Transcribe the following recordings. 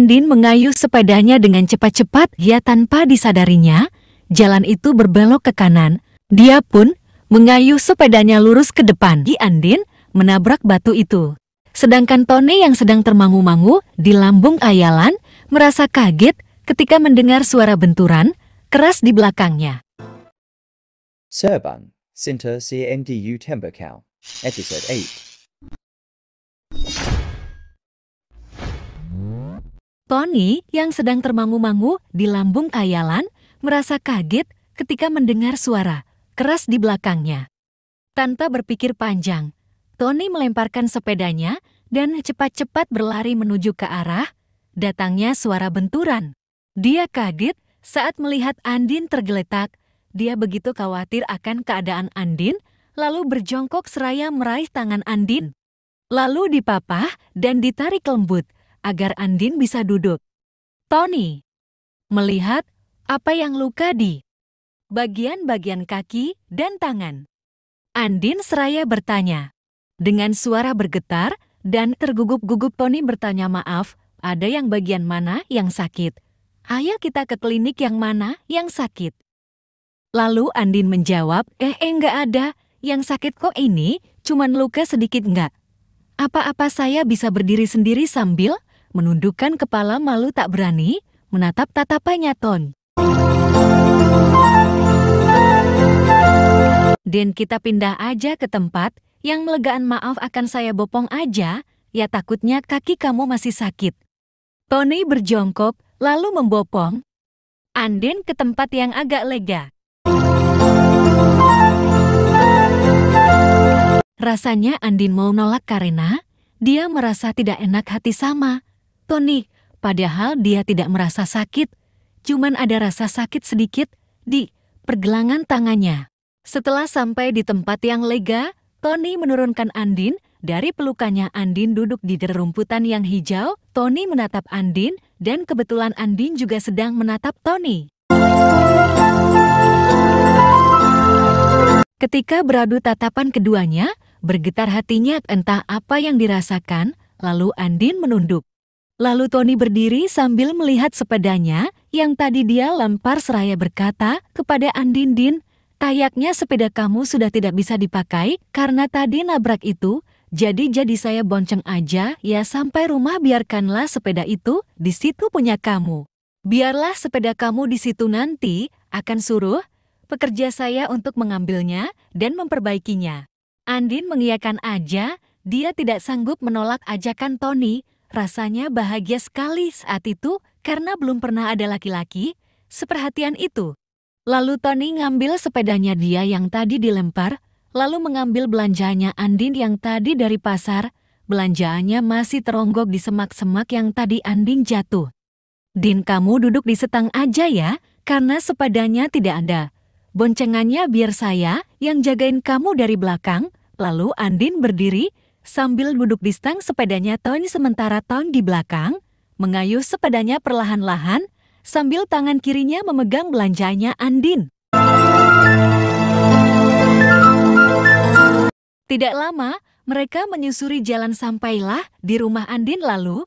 Andin mengayuh sepedanya dengan cepat-cepat, ya tanpa disadarinya, jalan itu berbelok ke kanan. Dia pun mengayuh sepedanya lurus ke depan. Andin menabrak batu itu. Sedangkan Tony yang sedang termangu-mangu di lambung ayalan merasa kaget ketika mendengar suara benturan keras di belakangnya. Serban, Sinter CNDU Tembakau, Episode 8. Tony yang sedang termangu-mangu di lambung ayalan merasa kaget ketika mendengar suara keras di belakangnya. Tanpa berpikir panjang, Tony melemparkan sepedanya dan cepat-cepat berlari menuju ke arah datangnya suara benturan. Dia kaget saat melihat Andin tergeletak. Dia begitu khawatir akan keadaan Andin, lalu berjongkok seraya meraih tangan Andin. Lalu dipapah dan ditarik lembut agar Andin bisa duduk. Tony melihat apa yang luka di bagian-bagian kaki dan tangan. Andin seraya bertanya. Dengan suara bergetar dan tergugup-gugup Tony bertanya, "Maaf, ada yang bagian mana yang sakit? Ayo kita ke klinik yang mana yang sakit?" Lalu Andin menjawab, enggak ada. Yang sakit kok ini, cuman luka sedikit enggak. Apa-apa saya bisa berdiri sendiri sambil menundukkan kepala malu tak berani menatap tatapannya Ton. Dan kita pindah aja ke tempat yang melegaan, maaf akan saya bopong aja, ya takutnya kaki kamu masih sakit. Tony berjongkok lalu membopong Andin ke tempat yang agak lega. Rasanya Andin mau nolak karena dia merasa tidak enak hati sama Tony, padahal dia tidak merasa sakit. Cuman ada rasa sakit sedikit di pergelangan tangannya. Setelah sampai di tempat yang lega, Tony menurunkan Andin dari pelukannya. Andin duduk di rerumputan yang hijau. Tony menatap Andin dan kebetulan Andin juga sedang menatap Tony. Ketika beradu tatapan keduanya, bergetar hatinya entah apa yang dirasakan, lalu Andin menunduk. Lalu Tony berdiri sambil melihat sepedanya yang tadi dia lempar seraya berkata kepada Andin, "Din, kayaknya sepeda kamu sudah tidak bisa dipakai karena tadi nabrak itu, jadi saya bonceng aja ya sampai rumah, biarkanlah sepeda itu di situ punya kamu. Biarlah sepeda kamu di situ, nanti akan suruh pekerja saya untuk mengambilnya dan memperbaikinya." Andin mengiyakan aja, dia tidak sanggup menolak ajakan Tony. Rasanya bahagia sekali saat itu karena belum pernah ada laki-laki seperhatian itu. Lalu Tony ngambil sepedanya dia yang tadi dilempar, lalu mengambil belanjaannya Andin yang tadi dari pasar. Belanjaannya masih teronggok di semak-semak yang tadi Andin jatuh. "Din, kamu duduk di setang aja ya, karena sepedanya tidak ada. Boncengannya biar saya yang jagain kamu dari belakang." Lalu Andin berdiri sambil duduk di stang sepedanya Tony, sementara Tony di belakang mengayuh sepedanya perlahan-lahan sambil tangan kirinya memegang belanjanya Andin. Tidak lama, mereka menyusuri jalan sampailah di rumah Andin. Lalu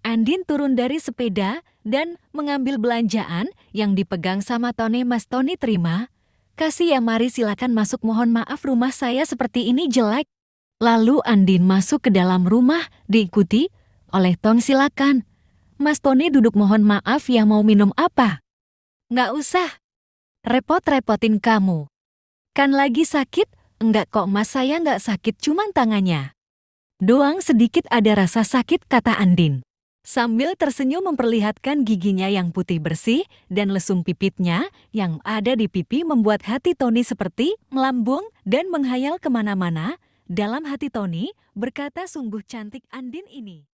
Andin turun dari sepeda dan mengambil belanjaan yang dipegang sama Tony. "Mas Tony, terima kasih ya, mari silakan masuk, mohon maaf rumah saya seperti ini jelek." Lalu Andin masuk ke dalam rumah diikuti oleh Tony. "Silakan, Mas Tony duduk, mohon maaf ya, mau minum apa?" "Nggak usah, repot-repotin kamu. Kan lagi sakit?" "Enggak kok Mas, saya nggak sakit, cuman tangannya doang sedikit ada rasa sakit," kata Andin. Sambil tersenyum memperlihatkan giginya yang putih bersih dan lesung pipitnya yang ada di pipi membuat hati Tony seperti melambung dan menghayal kemana-mana. Dalam hati Tony berkata, sungguh cantik Andin ini.